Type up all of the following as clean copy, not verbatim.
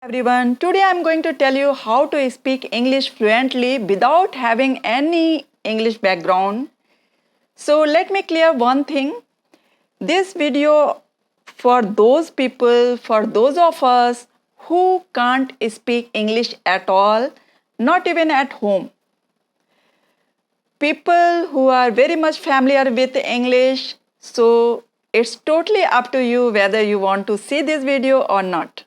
Everyone, today I'm going to tell you how to speak English fluently without having any English background. So let me clear one thing. This video for those people, for those of us who can't speak English at all, not even at home. People who are very much familiar with English, so it's totally up to you whether you want to see this video or not.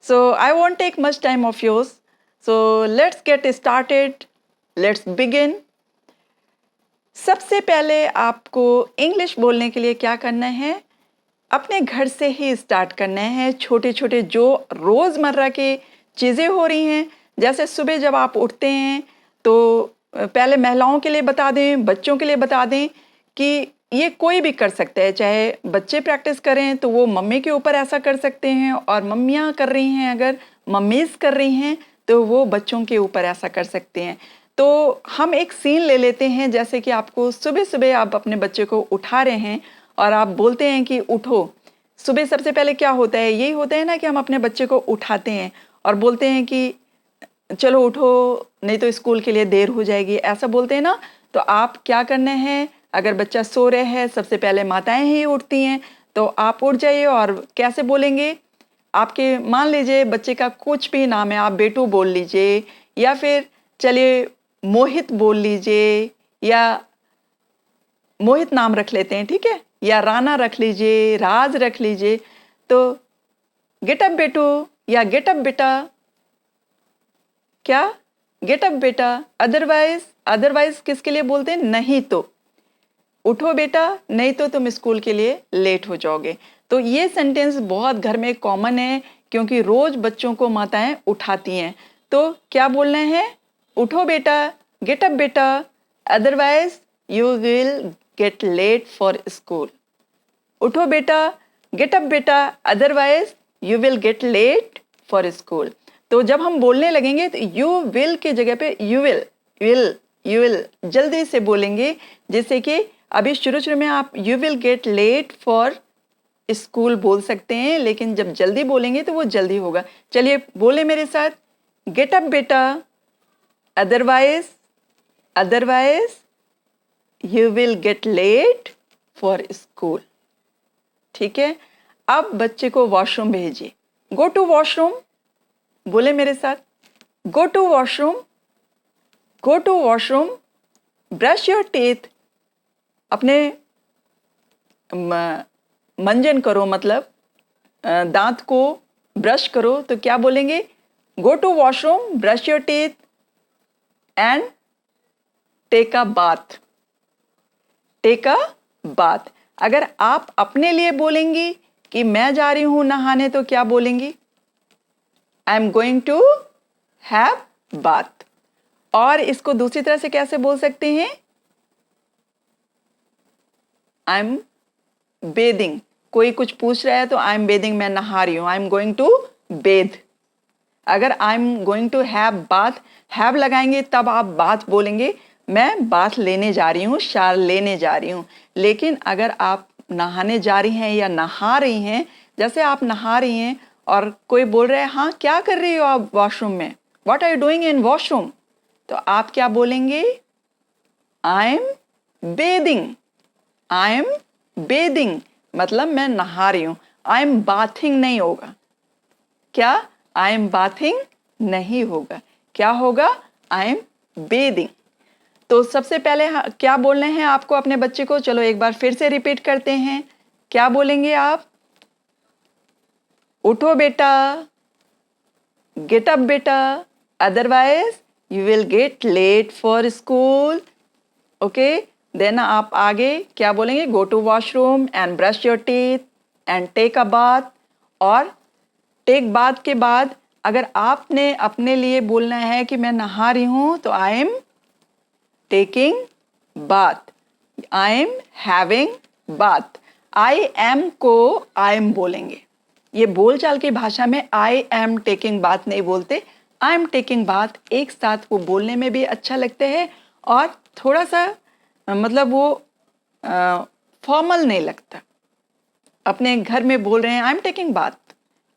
So I won't take much time of yours. So let's get started. Let's begin. सबसे पहले आपको English बोलने के लिए क्या करना है? अपने घर से ही स्टार्ट करना है. छोटे छोटे जो रोज़मर्रा की चीज़ें हो रही हैं, जैसे सुबह जब आप उठते हैं तो पहले महिलाओं के लिए बता दें, बच्चों के लिए बता दें कि ये कोई भी कर सकता है. चाहे बच्चे प्रैक्टिस करें तो वो मम्मी के ऊपर ऐसा कर सकते हैं, और मम्मियाँ कर रही हैं, अगर मम्मीज़ कर रही हैं तो वो बच्चों के ऊपर ऐसा कर सकते हैं. तो हम एक सीन ले लेते हैं, जैसे कि आपको सुबह सुबह आप अपने बच्चे को उठा रहे हैं और आप बोलते हैं कि उठो. सुबह सबसे पहले क्या होता है? यही होता है ना कि हम अपने बच्चे को उठाते हैं और बोलते हैं कि चलो उठो, नहीं तो स्कूल के लिए देर हो जाएगी, ऐसा बोलते हैं ना. तो आप क्या करना है, अगर बच्चा सो रहे हैं, सबसे पहले माताएं ही उठती हैं, तो आप उठ जाइए. और कैसे बोलेंगे? आपके मान लीजिए बच्चे का कुछ भी नाम है, आप बेटू बोल लीजिए, या फिर चलिए मोहित बोल लीजिए, या मोहित नाम रख लेते हैं, ठीक है, या राना रख लीजिए, राज रख लीजिए. तो गेट अप बेटू या गेट अप बेटा. क्या? गेट अप बेटा. अदरवाइज किसके लिए बोलते हैं? नहीं तो उठो बेटा, नहीं तो तुम स्कूल के लिए लेट हो जाओगे. तो ये सेंटेंस बहुत घर में कॉमन है, क्योंकि रोज बच्चों को माताएं उठाती हैं. तो क्या बोलना है? उठो बेटा, गेट अप बेटा, otherwise you will get late for school. उठो बेटा, गेट अप बेटा, otherwise you will get late for school. तो जब हम बोलने लगेंगे तो यू विल की जगह पे यू विल जल्दी से बोलेंगे, जैसे कि अभी शुरू में आप you will get late for school बोल सकते हैं, लेकिन जब जल्दी बोलेंगे तो वो जल्दी होगा. चलिए बोले मेरे साथ, गेट अप बेटा, otherwise you will get late for school. ठीक है. अब बच्चे को वॉशरूम भेजिए. Go to washroom. बोले मेरे साथ, go to washroom, go to washroom. Brush your teeth. अपने मंजन करो, मतलब दांत को ब्रश करो. तो क्या बोलेंगे? Go to washroom, brush your teeth and take a bath. Take a bath. अगर आप अपने लिए बोलेंगी कि मैं जा रही हूं नहाने, तो क्या बोलेंगी? I am going to have bath. और इसको दूसरी तरह से कैसे बोल सकते हैं? I am bathing. कोई कुछ पूछ रहा है तो आई एम बेदिंग, मैं नहा रही हूं. I am going to bathe. अगर I am going to have bath, have लगाएंगे तब आप बाथ बोलेंगे, मैं बाथ लेने जा रही हूँ, शावर लेने जा रही हूँ. लेकिन अगर आप नहाने जा रही हैं या नहा रही हैं, जैसे आप नहा रही हैं और कोई बोल रहा है, हाँ क्या कर रही हो आप वॉशरूम में, what are you doing in washroom, तो आप क्या बोलेंगे? I am bathing. I am bathing मतलब मैं नहा रही हूँ. आई एम बाथिंग नहीं होगा. क्या? आई एम बाथिंग नहीं होगा. क्या होगा? आई एम बेदिंग. तो सबसे पहले क्या बोलना है आपको अपने बच्चे को? चलो एक बार फिर से रिपीट करते हैं. क्या बोलेंगे आप? उठो बेटा, गेट अप बेटा, otherwise you will get late for school. Okay. Then आप आगे क्या बोलेंगे? Go to washroom and brush your teeth and take a bath. और टेक बाथ के बाद अगर आपने अपने लिए बोलना है कि मैं नहा रही हूं, तो I am taking bath, I am having bath. I M को आई एम बोलेंगे. ये बोलचाल की भाषा में आई एम टेकिंग बाथ नहीं बोलते, आई एम टेकिंग बाथ. एक साथ वो बोलने में भी अच्छा लगता है और थोड़ा सा मतलब वो फॉर्मल नहीं लगता. अपने घर में बोल रहे हैं I am taking bath,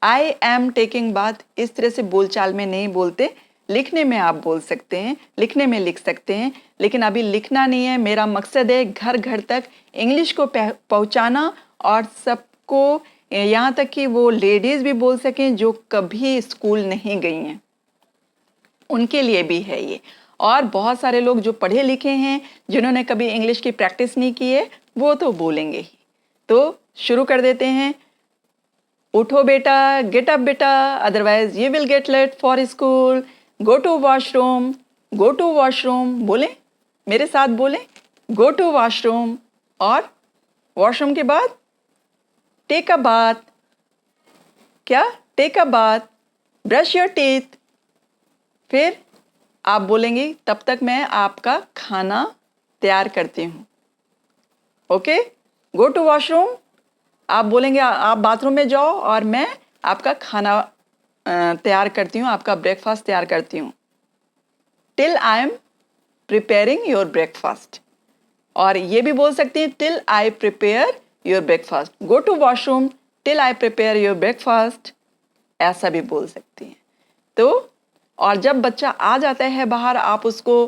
I am taking bath इस तरह से बोलचाल में नहीं बोलते, लिखने में आप बोल सकते हैं, लिखने में लिख सकते हैं, लेकिन अभी लिखना नहीं है। मेरा मकसद है घर घर तक इंग्लिश को पहुंचाना और सबको, यहाँ तक कि वो लेडीज़ भी बोल सकें जो कभी स्कूल नहीं गई हैं, उनके लिए भी है ये। और बहुत सारे लोग जो पढ़े लिखे हैं, जिन्होंने कभी इंग्लिश की प्रैक्टिस नहीं की है, वो तो बोलेंगे ही। तो शुरू कर देते हैं। उठो बेटा, गेट अप बेटा, otherwise you will get late for school. Go to washroom, go to washroom, बोलें मेरे साथ, बोलें गो टू वॉशरूम। और वॉशरूम के बाद टेक अ बाथ, क्या take a bath, brush your teeth. फिर आप बोलेंगे तब तक मैं आपका खाना तैयार करती हूँ। ओके, गो टू वॉशरूम, आप बोलेंगे आप बाथरूम में जाओ और मैं आपका खाना तैयार करती हूँ, आपका ब्रेकफास्ट तैयार करती हूँ। Till I am preparing your breakfast, और ये भी बोल सकते हैं till I prepare your breakfast. Go to washroom till I prepare your breakfast, ऐसा भी बोल सकती हैं। तो और जब बच्चा आ जाता है बाहर, आप उसको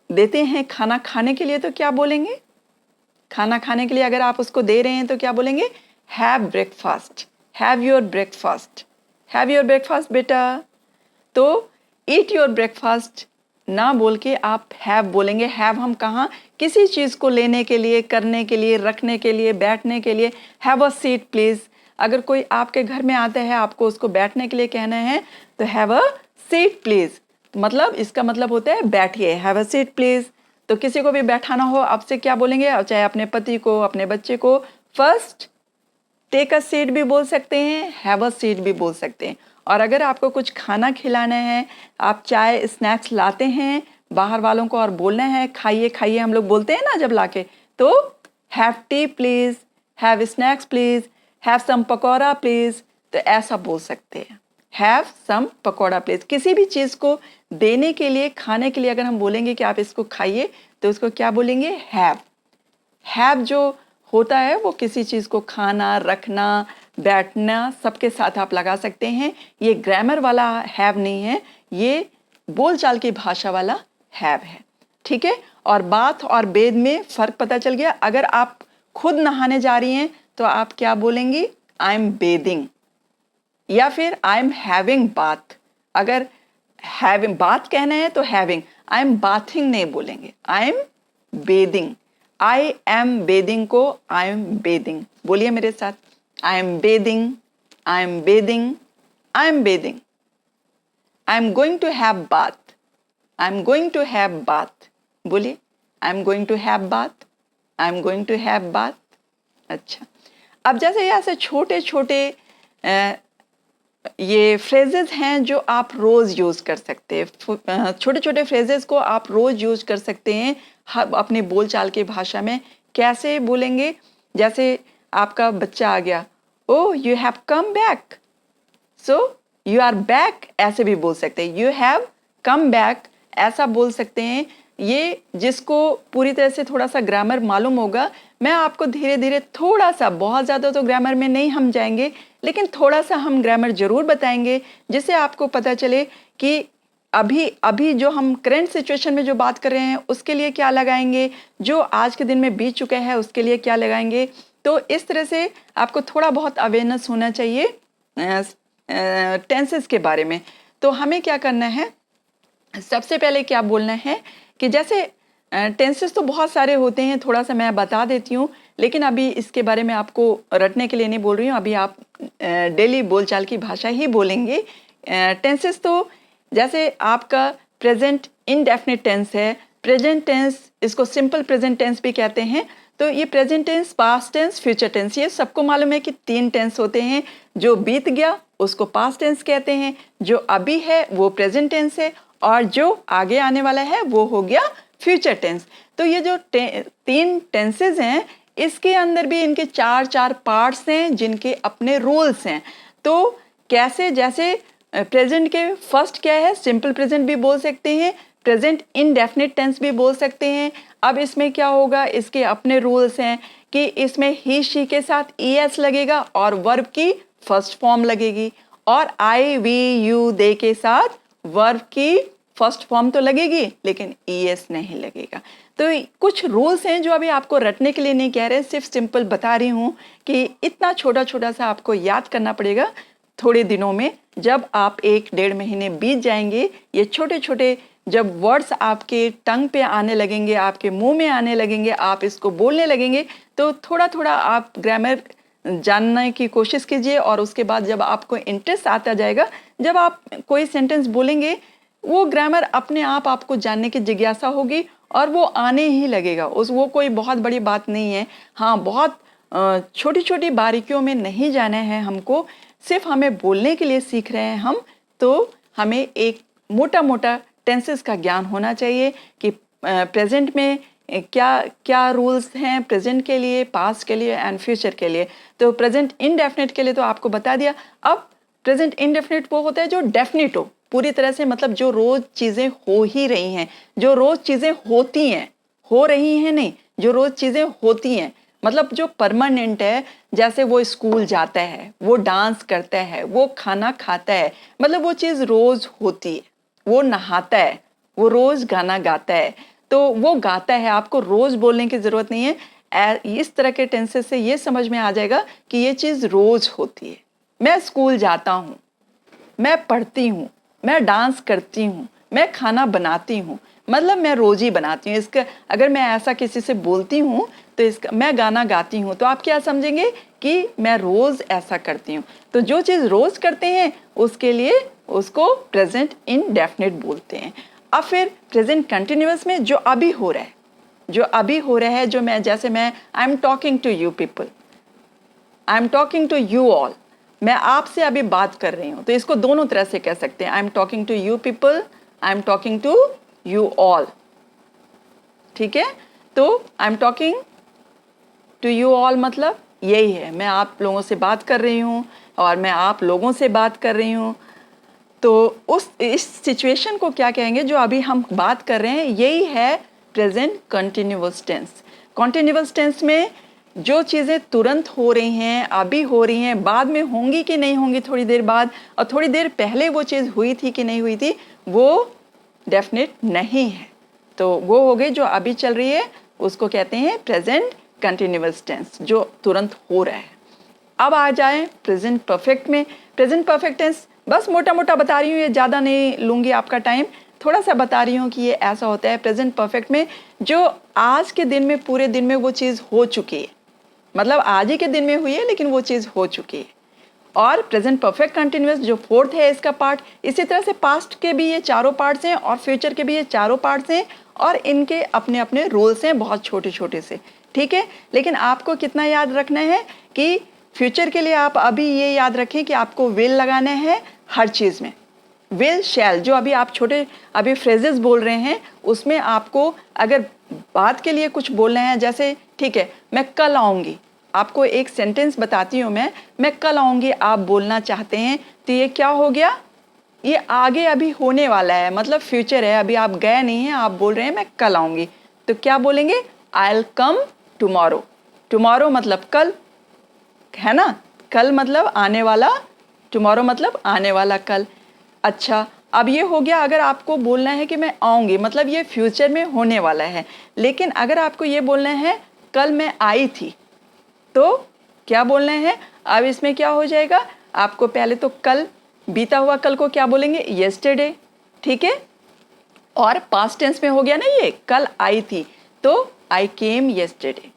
देते हैं खाना खाने के लिए, तो क्या बोलेंगे? खाना खाने के लिए अगर आप उसको दे रहे हैं तो क्या बोलेंगे? Have breakfast, have your breakfast, have your breakfast बेटा। तो ईट योर ब्रेकफास्ट ना बोल के आप हैव बोलेंगे। हैव हम कहाँ? किसी चीज़ को लेने के लिए, करने के लिए, रखने के लिए, बैठने के लिए। Have a seat please. अगर कोई आपके घर में आता है, आपको उसको बैठने के लिए कहना है, तो हैव अ सीट प्लीज़, मतलब इसका मतलब होता है बैठिए, हैव अ सीट प्लीज़। तो किसी को भी बैठाना हो, आपसे क्या बोलेंगे? चाहे अपने पति को, अपने बच्चे को, फर्स्ट टेक अ सीट भी बोल सकते हैं, हैव अ सीट भी बोल सकते हैं। और अगर आपको कुछ खाना खिलाना है, आप चाय स्नैक्स लाते हैं बाहर वालों को और बोलना है खाइए खाइए, हम लोग बोलते हैं ना जब लाके, तो have tea please, have snacks please, have some pakora please, तो ऐसा बोल सकते हैं, हैव सम पकौड़ा प्लीज़। किसी भी चीज़ को देने के लिए, खाने के लिए अगर हम बोलेंगे कि आप इसको खाइए, तो उसको क्या बोलेंगे? हैव। हैव जो होता है वो किसी चीज़ को खाना, रखना, बैठना, सबके साथ आप लगा सकते हैं। ये ग्रामर वाला हैव नहीं है, ये बोलचाल की भाषा वाला हैव है, ठीक है। और बाथ और बेद में फ़र्क पता चल गया। अगर आप खुद नहाने जा रही हैं तो आप क्या बोलेंगी? आई एम बेदिंग, या फिर आई एम हैविंग बाथ। अगर हैविंग बाथ कहना है तो हैविंग, आई एम बाथिंग नहीं बोलेंगे, I am bathing. I am bathing को आई एम बेदिंग बोलिए मेरे साथ। I am bathing, I am bathing, I am bathing. I am going to have bath, I am going to have bath, बोलिए I am going to have bath, I am going to have bath. अच्छा, अब जैसे ऐसे छोटे छोटे ये phrases हैं जो आप रोज़ यूज़ कर सकते हैं। छोटे छोटे फ्रेजेस को आप रोज़ यूज़ कर सकते हैं अपने बोलचाल की भाषा में। कैसे बोलेंगे? जैसे आपका बच्चा आ गया, oh you have come back, so you are back, ऐसे भी बोल सकते हैं। यू हैव कम बैक, ऐसा बोल सकते हैं। ये जिसको पूरी तरह से थोड़ा सा ग्रामर मालूम होगा, मैं आपको धीरे धीरे थोड़ा सा, बहुत ज़्यादा तो ग्रामर में नहीं हम जाएंगे, लेकिन थोड़ा सा हम ग्रामर ज़रूर बताएंगे, जिससे आपको पता चले कि अभी अभी जो हम करंट सिचुएशन में जो बात कर रहे हैं उसके लिए क्या लगाएंगे, जो आज के दिन में बीत चुका है उसके लिए क्या लगाएंगे। तो इस तरह से आपको थोड़ा बहुत अवेयरनेस होना चाहिए टेंसेस के बारे में। तो हमें क्या करना है, सबसे पहले क्या बोलना है कि जैसे टेंसेस तो बहुत सारे होते हैं, थोड़ा सा मैं बता देती हूँ, लेकिन अभी इसके बारे में आपको रटने के लिए नहीं बोल रही हूँ। अभी आप डेली बोलचाल की भाषा ही बोलेंगे। टेंसेस तो जैसे आपका प्रेजेंट इनडेफिनिट टेंस है, प्रेजेंट टेंस, इसको सिंपल प्रेजेंट टेंस भी कहते हैं। तो ये present tense, past tense, future tense, ये सबको मालूम है कि 3 टेंस होते हैं। जो बीत गया उसको पास्ट टेंस कहते हैं, जो अभी है वो प्रेजेंट टेंस है, और जो आगे आने वाला है वो हो गया फ्यूचर टेंस। तो ये जो 3 टेंसेज हैं, इसके अंदर भी इनके 4 पार्ट्स हैं जिनके अपने रूल्स हैं। तो कैसे, जैसे प्रेजेंट के फर्स्ट क्या है, सिंपल प्रेजेंट भी बोल सकते हैं, प्रेजेंट इनडेफिनिट टेंस भी बोल सकते हैं। अब इसमें क्या होगा, इसके अपने रूल्स हैं कि इसमें ही शी के साथ es लगेगा और वर्ब की फर्स्ट फॉर्म लगेगी और आई वी यू दे के साथ वर्ब की फर्स्ट फॉर्म तो लगेगी लेकिन ईएस नहीं लगेगा। तो कुछ रूल्स हैं जो अभी आपको रटने के लिए नहीं कह रहे, सिर्फ सिंपल बता रही हूँ कि इतना छोटा छोटा सा आपको याद करना पड़ेगा थोड़े दिनों में। जब आप 1-1.5 महीने बीत जाएंगे, ये छोटे छोटे जब वर्ड्स आपके टंग पे आने लगेंगे, आपके मुंह में आने लगेंगे, आप इसको बोलने लगेंगे, तो थोड़ा थोड़ा आप ग्रामर जानने की कोशिश कीजिए। और उसके बाद जब आपको इंटरेस्ट आता जाएगा, जब आप कोई सेंटेंस बोलेंगे, वो ग्रामर अपने आप आपको जानने की जिज्ञासा होगी और वो आने ही लगेगा। वो कोई बहुत बड़ी बात नहीं है। हाँ, बहुत छोटी छोटी बारीकियों में नहीं जाना है हमको, सिर्फ हमें बोलने के लिए सीख रहे हैं हम, तो हमें एक मोटा मोटा टेंसेस का ज्ञान होना चाहिए कि प्रेजेंट में क्या क्या रूल्स हैं प्रेजेंट के लिए, पास्ट के लिए एंड फ्यूचर के लिए। तो प्रेजेंट इनडेफिनिट के लिए तो आपको बता दिया। अब प्रेजेंट इनडेफिनिट वो होता है जो डेफिनिट हो पूरी तरह से, मतलब जो रोज चीजें हो ही रही हैं, जो रोज चीजें होती हैं, हो रही हैं नहीं, जो रोज चीजें होती हैं, मतलब जो परमानेंट है। जैसे वो स्कूल जाता है, वो डांस करता है, वो खाना खाता है, मतलब वो चीज रोज होती है। वो नहाता है, वो रोज गाना गाता है, तो वो गाता है, आपको रोज बोलने की जरूरत नहीं है। इस तरह के टेंसेस से ये समझ में आ जाएगा कि ये चीज रोज होती है। मैं स्कूल जाता हूँ, मैं पढ़ती हूँ, मैं डांस करती हूँ, मैं खाना बनाती हूँ, मतलब मैं रोज ही बनाती हूँ। इसका अगर मैं ऐसा किसी से बोलती हूँ तो इसका मैं गाना गाती हूँ, तो आप क्या समझेंगे कि मैं रोज ऐसा करती हूँ। तो जो चीज़ रोज करते हैं उसके लिए उसको प्रेजेंट इनडेफिनिट बोलते हैं। अब फिर प्रेजेंट कंटिन्यूअस में जो अभी हो रहा है, जो अभी हो रहा है, जो मैं जैसे मैं I am talking to you people, I am talking to you all, मैं आपसे अभी बात कर रही हूँ, तो इसको दोनों तरह से कह सकते हैं। I am talking to you people, I am talking to you all, ठीक है। तो I am talking to you all मतलब यही है, मैं आप लोगों से बात कर रही हूँ और मैं आप लोगों से बात कर रही हूँ। तो इस सिचुएशन को क्या कहेंगे जो अभी हम बात कर रहे हैं, यही है present continuous tense. Continuous tense में जो चीज़ें तुरंत हो रही हैं, अभी हो रही हैं, बाद में होंगी कि नहीं होंगी थोड़ी देर बाद, और थोड़ी देर पहले वो चीज़ हुई थी कि नहीं हुई थी, वो डेफिनेट नहीं है। तो वो हो गई जो अभी चल रही है, उसको कहते हैं प्रेजेंट कंटिन्यूअस टेंस, जो तुरंत हो रहा है। अब आ जाए प्रेजेंट परफेक्ट में। प्रेजेंट परफेक्ट टेंस बस मोटा मोटा बता रही हूँ, ये ज़्यादा नहीं लूँगी आपका टाइम, थोड़ा सा बता रही हूँ कि ये ऐसा होता है प्रेजेंट परफेक्ट में, जो आज के दिन में, पूरे दिन में वो चीज़ हो चुकी है, मतलब आज ही के दिन में हुई है लेकिन वो चीज़ हो चुकी है। और प्रेजेंट परफेक्ट कंटिन्यूअस जो फोर्थ है इसका पार्ट, इसी तरह से पास्ट के भी ये चारों पार्ट्स हैं और फ्यूचर के भी ये चारों पार्ट्स हैं, और इनके अपने अपने रूल्स हैं बहुत छोटे छोटे से, ठीक है। लेकिन आपको कितना याद रखना है कि फ्यूचर के लिए आप अभी ये याद रखें कि आपको विल लगाना है हर चीज़ में। विल शैल जो अभी आप छोटे अभी फ्रेजेस बोल रहे हैं, उसमें आपको अगर बात के लिए कुछ बोलना है, जैसे ठीक है मैं कल आऊँगी, आपको एक सेंटेंस बताती हूँ मैं कल आऊँगी आप बोलना चाहते हैं, तो ये क्या हो गया, ये आगे अभी होने वाला है, मतलब फ्यूचर है, अभी आप गए नहीं हैं, आप बोल रहे हैं मैं कल आऊँगी, तो क्या बोलेंगे, I will come tomorrow. Tomorrow मतलब कल, है ना, कल मतलब आने वाला, टुमारो मतलब आने वाला कल। अच्छा, अब ये हो गया अगर आपको बोलना है कि मैं आऊँगी, मतलब ये फ्यूचर में होने वाला है। लेकिन अगर आपको ये बोलना है कल मैं आई थी, तो क्या बोलना है, अब इसमें क्या हो जाएगा, आपको पहले तो कल, बीता हुआ कल को क्या बोलेंगे, येस्टरडे, ठीक है। और पास्ट टेंस में हो गया ना, ये कल आई थी, तो आई केम येस्टरडे,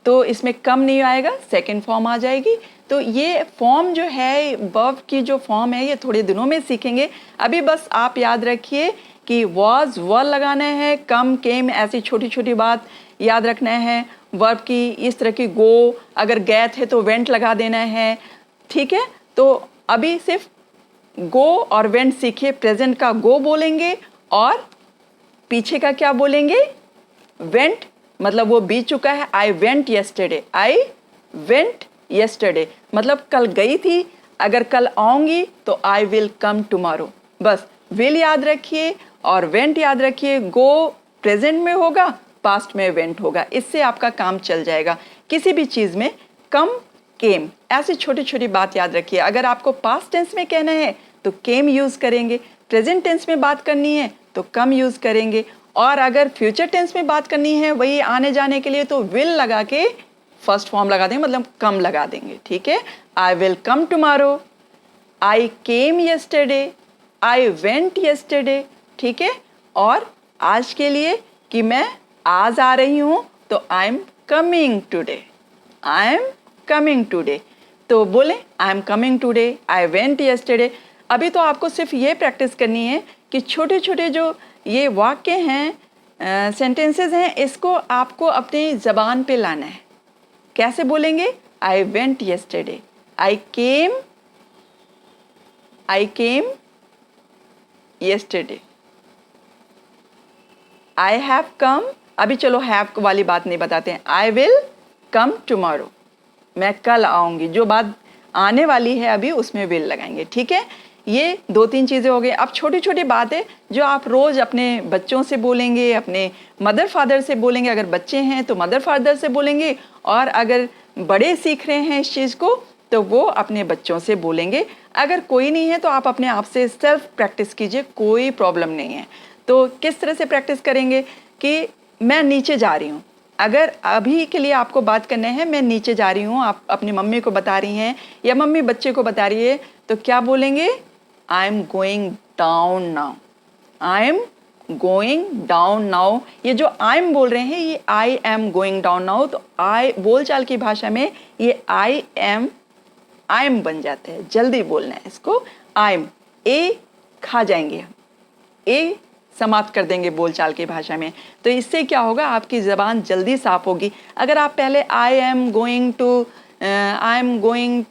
तो इसमें कम नहीं आएगा, सेकंड फॉर्म आ जाएगी। तो ये फॉर्म जो है, वर्ब की जो फॉर्म है, ये थोड़े दिनों में सीखेंगे। अभी बस आप याद रखिए कि वॉज वर लगाना है, कम केम ऐसी छोटी छोटी बात याद रखना है। वर्ब की इस तरह की गो, अगर गए थे तो वेंट लगा देना है, ठीक है। तो अभी सिर्फ गो और वेंट सीखिए, प्रेजेंट का गो बोलेंगे और पीछे का क्या बोलेंगे, वेंट, मतलब वो बीत चुका है, I went yesterday, I went yesterday मतलब कल गई थी, अगर कल आऊँगी तो आई विल कम टुमारो। बस विल याद रखिए और वेंट याद रखिए, गो प्रेजेंट में होगा, पास्ट में वेंट होगा, इससे आपका काम चल जाएगा। किसी भी चीज़ में कम केम। ऐसी छोटी छोटी बात याद रखिए। अगर आपको पास्ट टेंस में कहना है तो केम यूज़ करेंगे, प्रेजेंट टेंस में बात करनी है तो कम यूज़ करेंगे, और अगर फ्यूचर टेंस में बात करनी है वही आने जाने के लिए तो विल लगा के फर्स्ट फॉर्म लगा देंगे, मतलब कम लगा देंगे। ठीक है, I will come tomorrow, I came yesterday, I went yesterday. ठीक है, और आज के लिए कि मैं आज आ रही हूँ तो I am coming today, I am coming today. तो बोलें I am coming today, I went yesterday. अभी तो आपको सिर्फ ये प्रैक्टिस करनी है कि छोटे छोटे जो ये वाक्य हैं, सेंटेंसेस हैं, इसको आपको अपनी ज़बान पे लाना है। कैसे बोलेंगे? I went yesterday, I came yesterday, I have come. अभी चलो हैव वाली बात नहीं बताते हैं। आई विल कम टुमारो, मैं कल आऊँगी। जो बात आने वाली है अभी उसमें विल लगाएंगे। ठीक है, ये 2-3 चीज़ें हो गई। अब छोटी छोटी बातें जो आप रोज़ अपने बच्चों से बोलेंगे, अपने मदर फादर से बोलेंगे। अगर बच्चे हैं तो मदर फादर से बोलेंगे, और अगर बड़े सीख रहे हैं इस चीज़ को तो वो अपने बच्चों से बोलेंगे। अगर कोई नहीं है तो आप अपने आप से सेल्फ प्रैक्टिस कीजिए, कोई प्रॉब्लम नहीं है। तो किस तरह से प्रैक्टिस करेंगे कि मैं नीचे जा रही हूँ। अगर अभी के लिए आपको बात करना है मैं नीचे जा रही हूँ, आप अपनी मम्मी को बता रही हैं या मम्मी बच्चे को बता रही है, तो क्या बोलेंगे? I am going down now, I am going down now. ये जो आई एम बोल रहे हैं ये आई एम गोइंग डाउन नाउ, तो आई बोलचाल की भाषा में ये आई एम बन जाते हैं। जल्दी बोलना है इसको, आई एम। ए खा जाएंगे हम, ए समाप्त कर देंगे बोलचाल की भाषा में। तो इससे क्या होगा, आपकी ज़बान जल्दी साफ होगी। अगर आप पहले आई एम गोइंग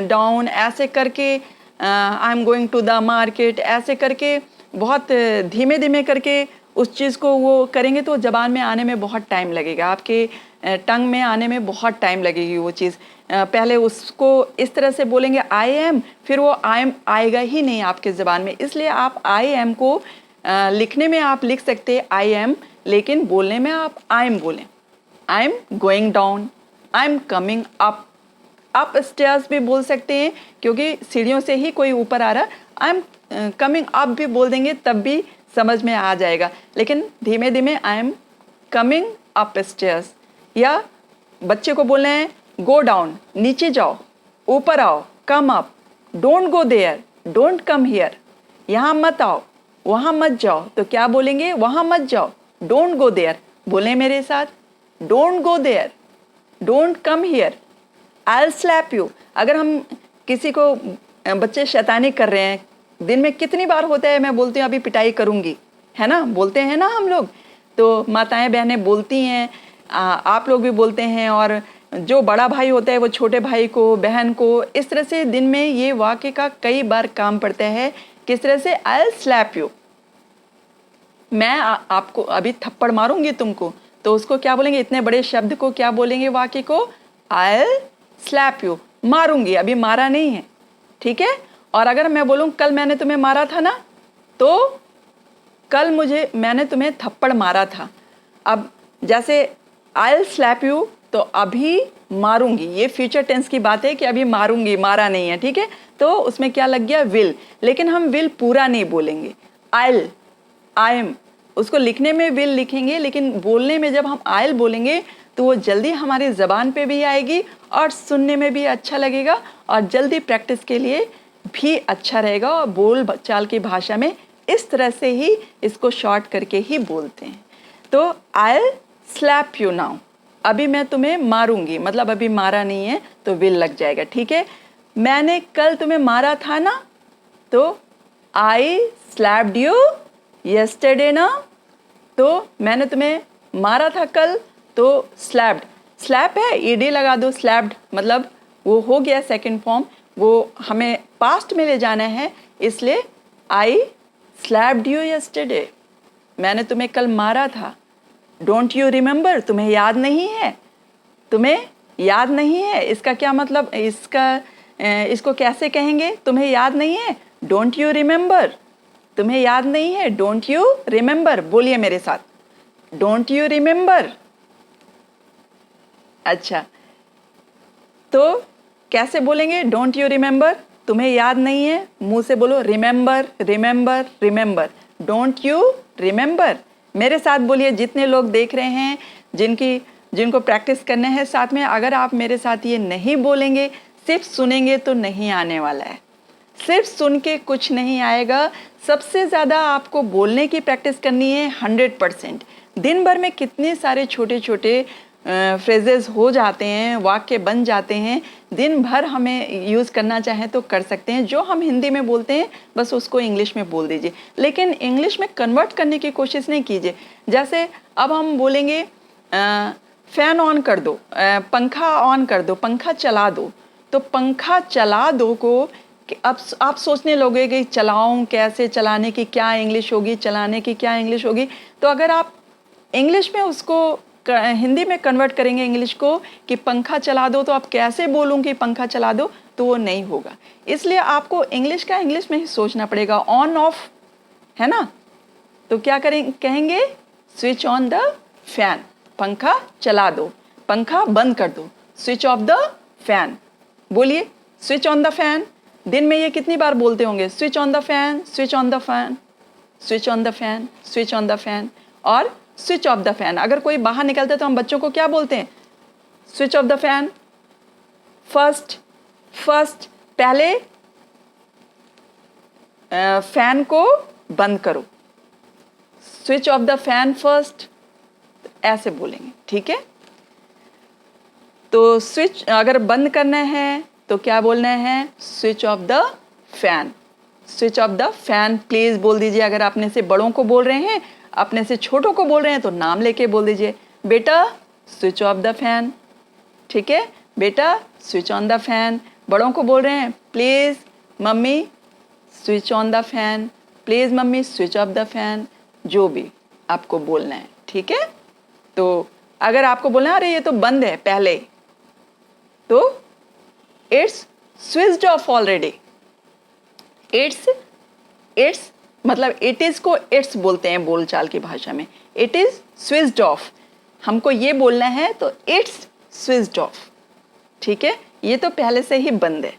डाउन ऐसे करके, I am going to the market ऐसे करके बहुत धीमे धीमे करके उस चीज़ को वो करेंगे तो ज़बान में आने में बहुत टाइम लगेगा, आपके टंग में आने में बहुत टाइम लगेगी वो चीज़। पहले उसको इस तरह से बोलेंगे आई एम, फिर वो आई एम आएगा ही नहीं आपके ज़बान में। इसलिए आप आई एम को लिखने में आप लिख सकते हैं आई एम, लेकिन बोलने में आप आई एम बोलें। आई am going down, I am coming up stairs भी बोल सकते हैं क्योंकि सीढ़ियों से ही कोई ऊपर आ रहा। आई एम कमिंग अप भी बोल देंगे तब भी समझ में आ जाएगा, लेकिन धीमे धीमे I am coming up stairs. या बच्चे को बोलना है गो डाउन, नीचे जाओ, ऊपर आओ, come up, don't go there, don't come here, यहाँ मत आओ, वहाँ मत जाओ। तो क्या बोलेंगे? वहाँ मत जाओ, डोंट गो देयर। बोले मेरे साथ, don't go there, don't come here, I will slap you. अगर हम किसी को, बच्चे शैतानी कर रहे हैं, दिन में कितनी बार होता है मैं बोलती हूँ अभी पिटाई करूँगी, है ना, बोलते हैं ना हम लोग। तो माताएं बहनें बोलती हैं, आप लोग भी बोलते हैं, और जो बड़ा भाई होता है वो छोटे भाई को, बहन को, इस तरह से दिन में ये वाक्य का कई बार काम पड़ता है। किस तरह से? आई विल स्लैप यू, मैं आपको अभी थप्पड़ मारूंगी तुमको। तो उसको क्या बोलेंगे? इतने बड़े शब्द को क्या बोलेंगे वाक्य को? आई विल स्लैप यू, मारूंगी, अभी मारा नहीं है। ठीक है, और अगर मैं बोलूँ कल मैंने तुम्हें मारा था ना, तो कल मैंने तुम्हें थप्पड़ मारा था। अब जैसे आई विल स्लैप यू, तो अभी मारूंगी, ये फ्यूचर टेंस की बात है कि अभी मारूंगी, मारा नहीं है। ठीक है, तो उसमें क्या लग गया? विल। लेकिन हम विल पूरा नहीं बोलेंगे, आई एम, उसको लिखने में विल लिखेंगे, लेकिन बोलने में जब हम आई बोलेंगे तो वो जल्दी हमारी ज़बान पे भी आएगी और सुनने में भी अच्छा लगेगा, और जल्दी प्रैक्टिस के लिए भी अच्छा रहेगा। और बोल चाल की भाषा में इस तरह से ही इसको शॉर्ट करके ही बोलते हैं। तो आई विल स्लैप यू नाउ, अभी मैं तुम्हें मारूंगी, मतलब अभी मारा नहीं है तो विल लग जाएगा। ठीक है, मैंने कल तुम्हें मारा था ना, तो आई स्लैप्ड यू यस्टरडे ना, तो मैंने तुम्हें मारा था कल, तो स्लैप्ड, स्लैप है, ईडी लगा दो, स्लैप्ड मतलब वो हो गया सेकंड फॉर्म, वो हमें पास्ट में ले जाना है, इसलिए आई स्लैप्ड यू यस्टरडे, मैंने तुम्हें कल मारा था। डोंट यू रिमेंबर, तुम्हें याद नहीं है, तुम्हें याद नहीं है, इसका क्या मतलब? इसको कैसे कहेंगे? तुम्हें याद नहीं है, डोंट यू रिमेंबर, तुम्हें याद नहीं है, डोंट यू रिमेंबर। बोलिए मेरे साथ, डोंट यू रिमेंबर। अच्छा, तो कैसे बोलेंगे? Don't you remember? तुम्हें याद नहीं है? मुंह से बोलो remember remember remember. Don't you remember? मेरे साथ बोलिए, जितने लोग देख रहे हैं, जिनको प्रैक्टिस करने हैं साथ में, अगर आप मेरे साथ ये नहीं बोलेंगे, सिर्फ सुनेंगे तो नहीं आने वाला है। सिर्फ सुन के कुछ नहीं आएगा। सबसे ज़्यादा आपको बोलने की प्रैक्टिस करनी है 100%। दिन भर में कितने सारे छोटे छोटे फ्रेजेस हो जाते हैं, वाक्य बन जाते हैं, दिन भर हमें यूज़ करना चाहें तो कर सकते हैं। जो हम हिंदी में बोलते हैं बस उसको इंग्लिश में बोल दीजिए, लेकिन इंग्लिश में कन्वर्ट करने की कोशिश नहीं कीजिए। जैसे अब हम बोलेंगे फ़ैन ऑन कर दो, पंखा ऑन कर दो, पंखा चला दो। तो पंखा चला दो को अब आप सोचने लोगे कि चलाऊं कैसे, चलाने की क्या इंग्लिश होगी, चलाने की क्या इंग्लिश होगी। तो अगर आप इंग्लिश में उसको हिंदी में कन्वर्ट करेंगे इंग्लिश को कि पंखा चला दो, तो आप कैसे बोलूं कि पंखा चला दो, तो वो नहीं होगा। इसलिए आपको इंग्लिश का इंग्लिश में ही सोचना पड़ेगा। ऑन ऑफ है ना, तो क्या कहेंगे? स्विच ऑन द फैन, पंखा चला दो, पंखा बंद कर दो, स्विच ऑफ द फैन। बोलिए स्विच ऑन द फैन। दिन में ये कितनी बार बोलते होंगे? Switch on the fan, switch on the fan, switch on the fan, switch on the fan और स्विच ऑफ द फैन। अगर कोई बाहर निकलता है तो हम बच्चों को क्या बोलते हैं? Switch off the fan. First पहले फैन को बंद करो, switch off the fan first, ऐसे बोलेंगे, ठीक है। तो स्विच अगर बंद करना है तो क्या बोलना है? Switch off the fan, switch off the fan please बोल दीजिए। अगर अपने से बड़ों को बोल रहे हैं, अपने से छोटों को बोल रहे हैं, तो नाम लेके बोल दीजिए, बेटा स्विच ऑफ द फैन, ठीक है, बेटा स्विच ऑन द फैन। बड़ों को बोल रहे हैं, please mummy switch on the fan, please mummy switch off the fan, जो भी आपको बोलना है, ठीक है। तो अगर आपको बोलना है अरे ये तो बंद है पहले, तो it's switched off already. It's मतलब इट इज़ को इट्स बोलते हैं बोलचाल की भाषा में। इट इज़ स्विच्ड ऑफ, हमको ये बोलना है तो इट्स स्विच्ड ऑफ, ठीक है। ये तो पहले से ही बंद है,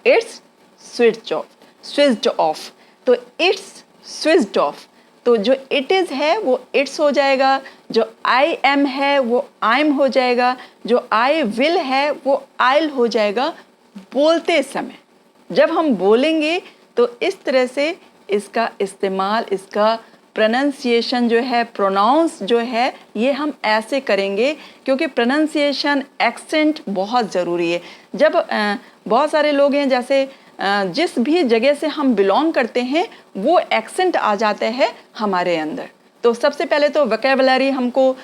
इट्स स्विच्ड ऑफ, तो इट्स स्विच्ड ऑफ। तो जो इट इज़ है वो इट्स हो जाएगा, जो आई एम है वो आइम हो जाएगा, जो आई विल है वो आइल हो जाएगा बोलते समय। जब हम बोलेंगे तो इस तरह से इसका इस्तेमाल, इसका प्रोनाउंसिएशन जो है, प्रोनाउंस जो है, ये हम ऐसे करेंगे, क्योंकि प्रोनाउंसिएशन, एक्सेंट बहुत ज़रूरी है। जब बहुत सारे लोग हैं जैसे जिस भी जगह से हम बिलोंग करते हैं वो एक्सेंट आ जाता है हमारे अंदर। तो सबसे पहले तो वोकैबुलरी हमको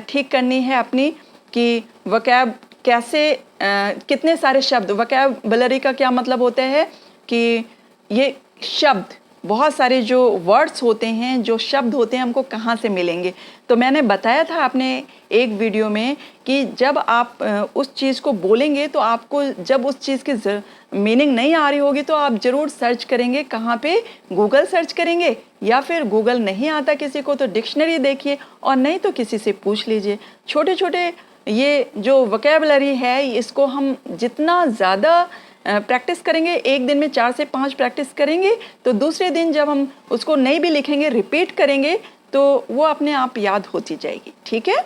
ठीक करनी है अपनी, कि वोकैब कैसे, कितने सारे शब्द। वोकैबुलरी का क्या मतलब होता है कि ये शब्द, बहुत सारे जो वर्ड्स होते हैं, जो शब्द होते हैं, हमको कहाँ से मिलेंगे। तो मैंने बताया था अपने एक वीडियो में कि जब आप उस चीज़ को बोलेंगे तो आपको जब उस चीज़ की मीनिंग नहीं आ रही होगी तो आप ज़रूर सर्च करेंगे। कहाँ पे? गूगल सर्च करेंगे, या फिर गूगल नहीं आता किसी को तो डिक्शनरी देखिए, और नहीं तो किसी से पूछ लीजिए। छोटे छोटे ये जो वोकैबुलरी है, इसको हम जितना ज़्यादा प्रैक्टिस करेंगे, एक दिन में 4 से 5 प्रैक्टिस करेंगे, तो दूसरे दिन जब हम उसको नहीं भी लिखेंगे, रिपीट करेंगे, तो वो अपने आप याद होती जाएगी, ठीक है।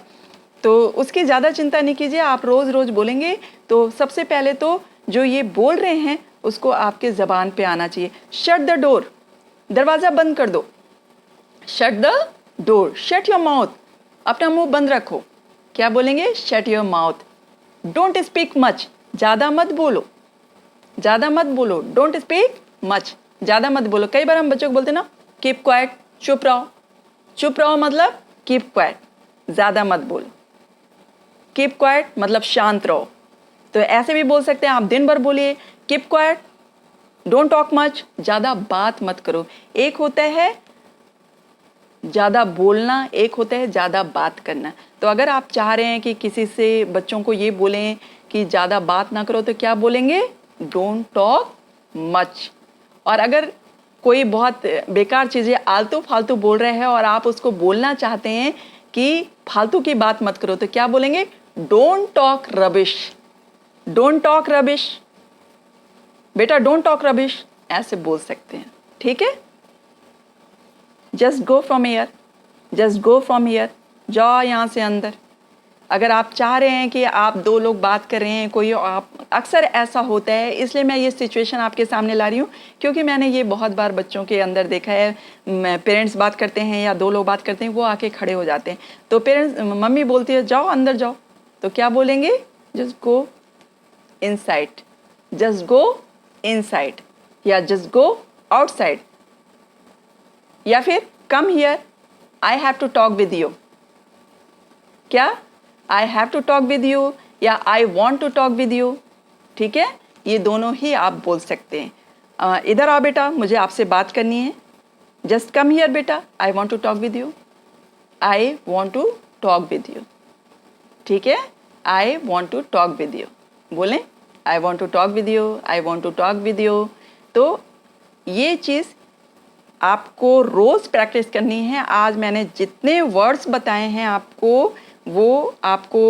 तो उसकी ज़्यादा चिंता नहीं कीजिए, आप रोज़ रोज़ बोलेंगे तो सबसे पहले तो जो ये बोल रहे हैं उसको आपके ज़बान पे आना चाहिए। शट द डोर, दरवाज़ा बंद कर दो। Shut the door, shut your mouth, अपना मुंह बंद रखो। क्या बोलेंगे? Shut your mouth. Don't speak much, ज़्यादा मत बोलो, ज़्यादा मत बोलो। डोंट स्पीक मच, ज़्यादा मत बोलो। कई बार हम बच्चों को बोलते हैं ना, कीप क्वाइट, चुप रहो। चुप रहो मतलब कीप क्वाइट, ज़्यादा मत बोलो। कीप क्वाइट मतलब शांत रहो। तो ऐसे भी बोल सकते हैं आप। दिन भर बोलिए keep quiet, don't talk much, ज़्यादा बात मत करो। एक होता है ज़्यादा बोलना, एक होता है ज़्यादा बात करना। तो अगर आप चाह रहे हैं कि किसी से बच्चों को ये बोलें कि ज़्यादा बात ना करो, तो क्या बोलेंगे? Don't talk much. और अगर कोई बहुत बेकार चीज़ें आलतू फालतू बोल रहे हैं और आप उसको बोलना चाहते हैं कि फालतू की बात मत करो, तो क्या बोलेंगे? Don't talk rubbish. Don't talk rubbish, बेटा डोंट टॉक रबिश ऐसे बोल सकते हैं, ठीक है। Just go from here, just go from here, जाओ यहाँ से अंदर। अगर आप चाह रहे हैं कि आप दो लोग बात कर रहे हैं, कोई आप, अक्सर ऐसा होता है, इसलिए मैं ये सिचुएशन आपके सामने ला रही हूँ क्योंकि मैंने ये बहुत बार बच्चों के अंदर देखा है। पेरेंट्स बात करते हैं या दो लोग बात करते हैं, वो आके खड़े हो जाते हैं, तो पेरेंट्स, मम्मी बोलती है जाओ अंदर जाओ, तो क्या बोलेंगे? Just go inside, just go inside, या जस्ट गो आउटसाइड, या फिर come here, I have to talk with you. क्या? I have to talk with you या I want to talk with you, ठीक है। ये दोनों ही आप बोल सकते हैं। इधर आओ बेटा, मुझे आपसे बात करनी है। जस्ट कम हियर बेटा, I want to talk with you, I want to talk with you, ठीक है। I want to talk with you बोलें, I want to talk with you, I want to talk with you. तो ये चीज़ आपको रोज़ practice करनी है। आज मैंने जितने वर्ड्स बताए हैं आपको, वो आपको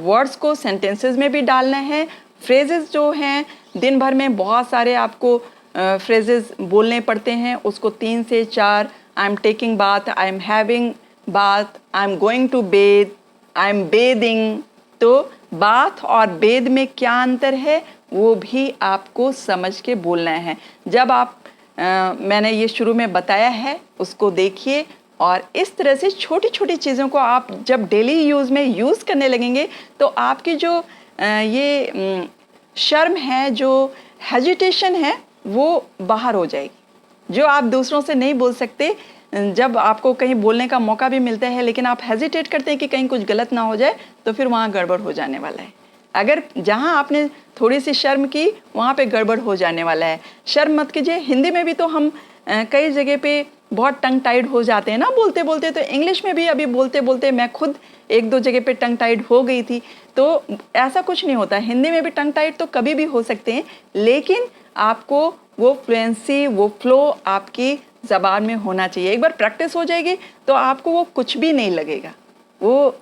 वर्ड्स को सेंटेंसेस में भी डालना है। फ्रेजेस जो हैं, दिन भर में बहुत सारे आपको फ्रेजेस बोलने पड़ते हैं, उसको 3 से 4, I am taking bath, I am having bath, I am going to bathe, I am bathing. तो बाथ और बेद में क्या अंतर है वो भी आपको समझ के बोलना है। जब आप मैंने ये शुरू में बताया है, उसको देखिए, और इस तरह से छोटी छोटी चीज़ों को आप जब डेली यूज़ में यूज़ करने लगेंगे तो आपकी जो ये शर्म है, जो हेजिटेशन है, वो बाहर हो जाएगी। जो आप दूसरों से नहीं बोल सकते, जब आपको कहीं बोलने का मौका भी मिलता है लेकिन आप हेजिटेट करते हैं कि कहीं कुछ गलत ना हो जाए, तो फिर वहाँ गड़बड़ हो जाने वाला है। अगर जहाँ आपने थोड़ी सी शर्म की, वहाँ पे गड़बड़ हो जाने वाला है। शर्म मत कीजिए। हिंदी में भी तो हम कई जगह पे बहुत टंग टाइड हो जाते हैं ना बोलते बोलते, तो इंग्लिश में भी अभी बोलते बोलते मैं खुद 1-2 जगह पे टंग टाइड हो गई थी। तो ऐसा कुछ नहीं होता, हिंदी में भी टंग टाइड तो कभी भी हो सकते हैं, लेकिन आपको वो फ्लुएंसी, वो फ्लो आपकी ज़बान में होना चाहिए। एक बार प्रैक्टिस हो जाएगी तो आपको वो कुछ भी नहीं लगेगा, वो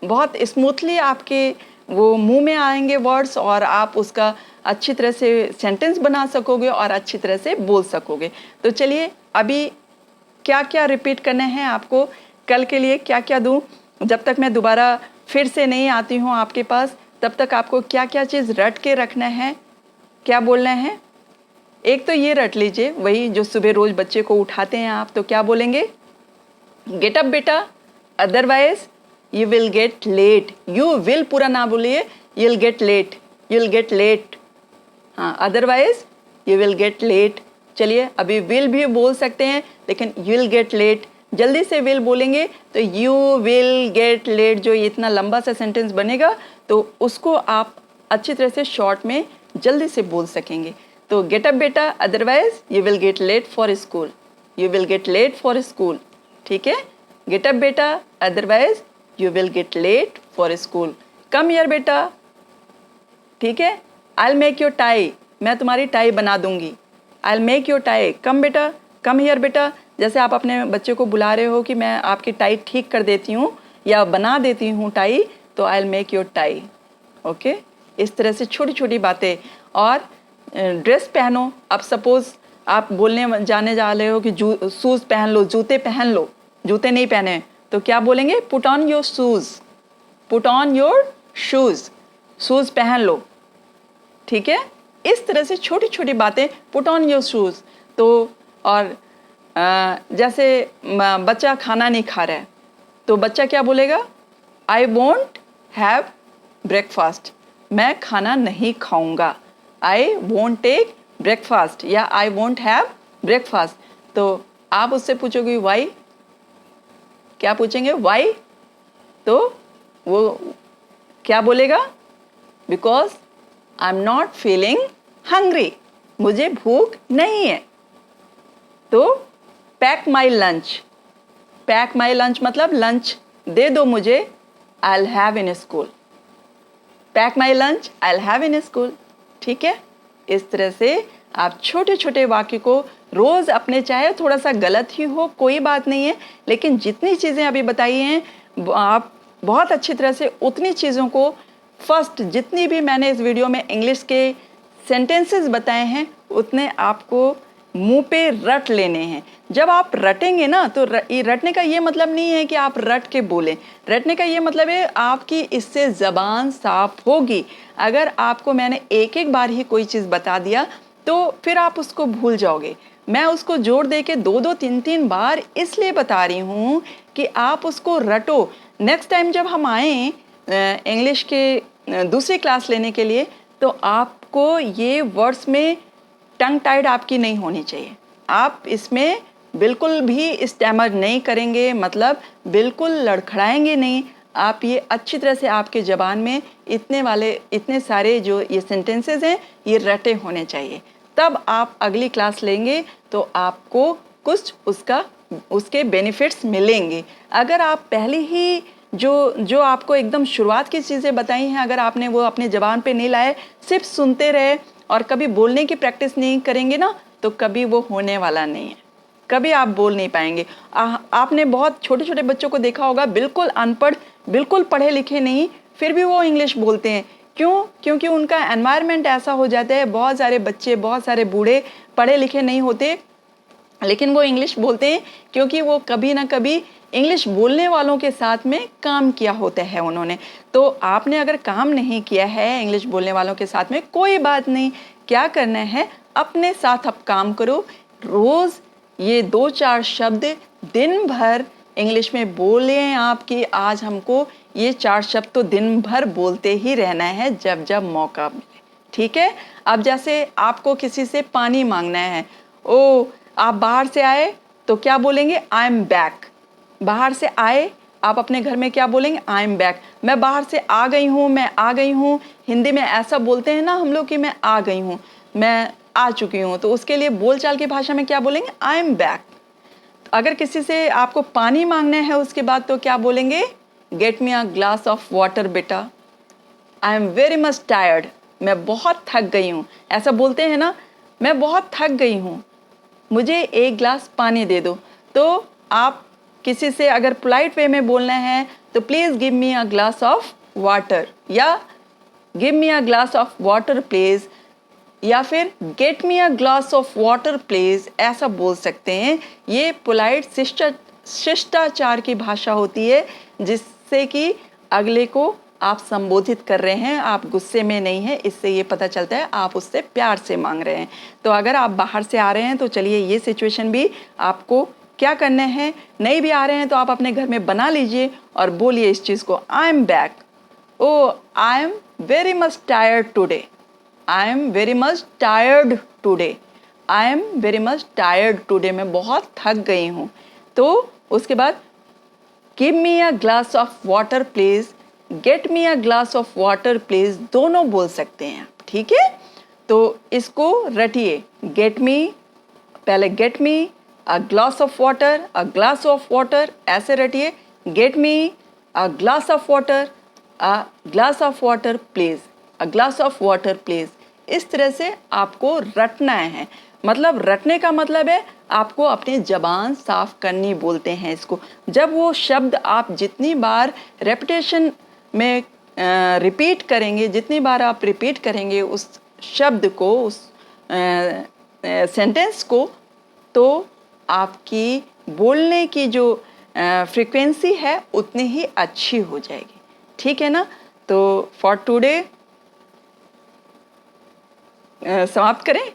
बहुत स्मूथली आपके वो मुंह में आएंगे वर्ड्स, और आप उसका अच्छी तरह से सेंटेंस बना सकोगे और अच्छी तरह से बोल सकोगे। तो चलिए, अभी क्या क्या रिपीट करना है आपको, कल के लिए क्या क्या दूं, जब तक मैं दोबारा फिर से नहीं आती हूं आपके पास, तब तक आपको क्या क्या चीज़ रट के रखना है, क्या बोलना है। एक तो ये रट लीजिए, वही जो सुबह रोज़ बच्चे को उठाते हैं आप, तो क्या बोलेंगे? गेट अप बेटा, otherwise you will get late. You will पूरा ना बोलिए, you will get late, you will get late, हाँ, otherwise you will get late. चलिए, अभी विल भी बोल सकते हैं, लेकिन यू विल गेट लेट, जल्दी से विल बोलेंगे तो यू विल गेट लेट, जो इतना लंबा सा सेंटेंस बनेगा तो उसको आप अच्छी तरह से शॉर्ट में जल्दी से बोल सकेंगे। तो गेट अप बेटा, otherwise you will get late for school, you will get late for school, ठीक है। गेट अप बेटा, otherwise you will get late for school. Come here बेटा, ठीक है। I will make your tie, मैं तुम्हारी tie बना दूंगी। I will make your tie, come बेटा, कम हियर बेटा। जैसे आप अपने बच्चे को बुला रहे हो कि मैं आपकी टाई ठीक कर देती हूँ या बना देती हूँ टाई, तो आई will make your tie, okay. इस तरह से छोटी छोटी बातें। और ड्रेस पहनो, अब सपोज़ आप बोलने जाने जा रहे हो कि शूज़ पहन लो, जूते पहन लो, जूते नहीं पहने, तो क्या बोलेंगे? Put on your shoes, put on your shoes, shoes पहन लो, ठीक है। इस तरह से छोटी छोटी बातें, पुट ऑन योर शूज़। तो और जैसे बच्चा खाना नहीं खा रहा है, तो बच्चा क्या बोलेगा? आई वोंट हैव ब्रेकफास्ट, मैं खाना नहीं खाऊंगा। आई वोंट टेक ब्रेकफास्ट या आई वोंट हैव ब्रेकफास्ट। तो आप उससे पूछोगे वाई, क्या पूछेंगे? वाई, तो वो क्या बोलेगा? Because I am not feeling hungry, मुझे भूख नहीं है। तो pack my lunch, pack my lunch मतलब लंच दे दो मुझे, I will have in school, pack my lunch, I will have in school, ठीक है। इस तरह से आप छोटे छोटे वाक्य को रोज़ अपने, चाहे थोड़ा सा गलत ही हो कोई बात नहीं है, लेकिन जितनी चीज़ें अभी बताई हैं आप बहुत अच्छी तरह से उतनी चीज़ों को फर्स्ट जितनी भी मैंने इस वीडियो में इंग्लिश के सेंटेंसेस बताए हैं उतने आपको मुंह पे रट लेने हैं। जब आप रटेंगे ना तो रटने का ये मतलब नहीं है कि आप रट के बोलें। रटने का ये मतलब है आपकी इससे ज़बान साफ होगी। अगर आपको मैंने एक एक बार ही कोई चीज़ बता दिया तो फिर आप उसको भूल जाओगे। मैं उसको जोड़ दे के 2-2 3-3 बार इसलिए बता रही हूँ कि आप उसको रटो। नेक्स्ट टाइम जब हम आएँ इंग्लिश के दूसरी क्लास लेने के लिए तो आपको ये वर्ड्स में टंग टाइड आपकी नहीं होनी चाहिए। आप इसमें बिल्कुल भी स्टैमर नहीं करेंगे, मतलब बिल्कुल लड़खड़ाएंगे नहीं। आप ये अच्छी तरह से आपके ज़बान में इतने सारे जो ये सेंटेंसेस हैं ये रटे होने चाहिए। तब आप अगली क्लास लेंगे तो आपको कुछ उसके बेनिफिट्स मिलेंगे। अगर आप पहले ही जो आपको एकदम शुरुआत की चीज़ें बताई हैं अगर आपने वो अपने ज़बान पे नहीं लाए, सिर्फ सुनते रहे और कभी बोलने की प्रैक्टिस नहीं करेंगे ना तो कभी वो होने वाला नहीं है, कभी आप बोल नहीं पाएंगे। आपने बहुत छोटे छोटे बच्चों को देखा होगा, बिल्कुल अनपढ़, बिल्कुल पढ़े लिखे नहीं, फिर भी वो इंग्लिश बोलते हैं। क्यों? क्योंकि उनका एनवायरनमेंट ऐसा हो जाता है। बहुत सारे बच्चे, बहुत सारे बूढ़े पढ़े लिखे नहीं होते लेकिन वो इंग्लिश बोलते हैं क्योंकि वो कभी ना कभी इंग्लिश बोलने वालों के साथ में काम किया होता है उन्होंने। तो आपने अगर काम नहीं किया है इंग्लिश बोलने वालों के साथ में, कोई बात नहीं। क्या करना है, अपने साथ आप काम करो। रोज़ ये 2-4 शब्द दिन भर इंग्लिश में बोलें आप कि आज हमको ये 4 शब्द तो दिन भर बोलते ही रहना है जब जब मौका मिले। ठीक है? अब जैसे आपको किसी से पानी मांगना है, ओ आप बाहर से आए तो क्या बोलेंगे? I am back. बाहर से आए आप अपने घर में क्या बोलेंगे? I am back. मैं बाहर से आ गई हूँ, मैं आ गई हूँ। हिंदी में ऐसा बोलते हैं ना हम लोग कि मैं आ गई हूँ, मैं आ चुकी हूँ। तो उसके लिए बोलचाल की भाषा में क्या बोलेंगे? I am back. अगर किसी से आपको पानी मांगना है उसके बाद तो क्या बोलेंगे? Get me a glass of water बेटा। I am very much tired. मैं बहुत थक गई हूँ। ऐसा बोलते हैं ना, मैं बहुत थक गई हूँ, मुझे एक ग्लास पानी दे दो। तो आप किसी से अगर पोलाइट वे में बोलना है तो please give me a glass of water, या give me a glass of water please, या फिर get me a glass of water please, ऐसा बोल सकते हैं। ये पोलाइट शिष्टाचार की भाषा होती है जिससे कि अगले को आप संबोधित कर रहे हैं, आप गुस्से में नहीं हैं। इससे ये पता चलता है आप उससे प्यार से मांग रहे हैं। तो अगर आप बाहर से आ रहे हैं तो चलिए ये सिचुएशन भी आपको क्या करना है, नहीं भी आ रहे हैं तो आप अपने घर में बना लीजिए और बोलिए इस चीज़ को, I am back. Oh I am very much tired today. I am very much tired today. I am very much tired today. मैं बहुत थक गई हूँ। तो उसके बाद give me a glass of water please, get me a glass of water please, दोनों बोल सकते हैं आप। ठीक है? तो इसको रटिए। गेट मी, पहले get me a glass of water, a glass of water, ऐसे रटिए। Get me a glass of water, a glass of water please, a glass of water please. इस तरह से आपको रटना है। मतलब रटने का मतलब है आपको अपनी ज़बान साफ करनी बोलते हैं इसको। जब वो शब्द आप जितनी बार रेपिटेशन में रिपीट करेंगे, जितनी बार आप रिपीट करेंगे उस शब्द को, उस सेंटेंस को, तो आपकी बोलने की जो फ्रीक्वेंसी है उतनी ही अच्छी हो जाएगी। ठीक है ना? तो फॉर टुडे समाप्त करें।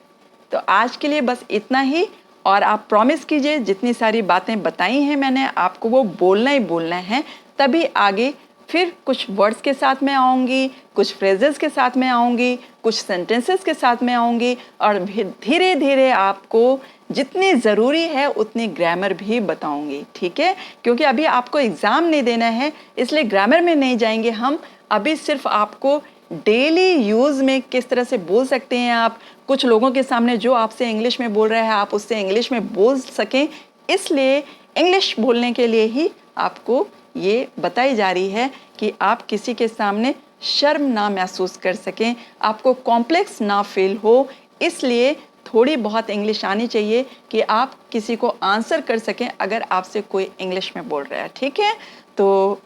तो आज के लिए बस इतना ही। और आप प्रॉमिस कीजिए जितनी सारी बातें बताई हैं मैंने आपको वो बोलना ही बोलना है। तभी आगे फिर कुछ वर्ड्स के साथ में आऊँगी, कुछ फ्रेजेस के साथ में आऊँगी, कुछ सेंटेंसेस के साथ में आऊँगी और धीरे धीरे आपको जितनी ज़रूरी है उतनी ग्रामर भी बताऊँगी। ठीक है? क्योंकि अभी आपको एग्ज़ाम नहीं देना है इसलिए ग्रामर में नहीं जाएंगे हम। अभी सिर्फ आपको डेली यूज़ में किस तरह से बोल सकते हैं आप, कुछ लोगों के सामने जो आपसे इंग्लिश में बोल रहा है आप उससे इंग्लिश में बोल सकें, इसलिए इंग्लिश बोलने के लिए ही आपको ये बताई जा रही है कि आप किसी के सामने शर्म ना महसूस कर सकें, आपको कॉम्प्लेक्स ना फील हो। इसलिए थोड़ी बहुत इंग्लिश आनी चाहिए कि आप किसी को आंसर कर सकें अगर आपसे कोई इंग्लिश में बोल रहा है। ठीक है? तो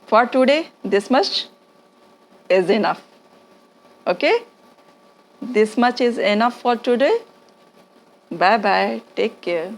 for today this much. is enough. Okay? This much is enough for today. Bye bye. Take care.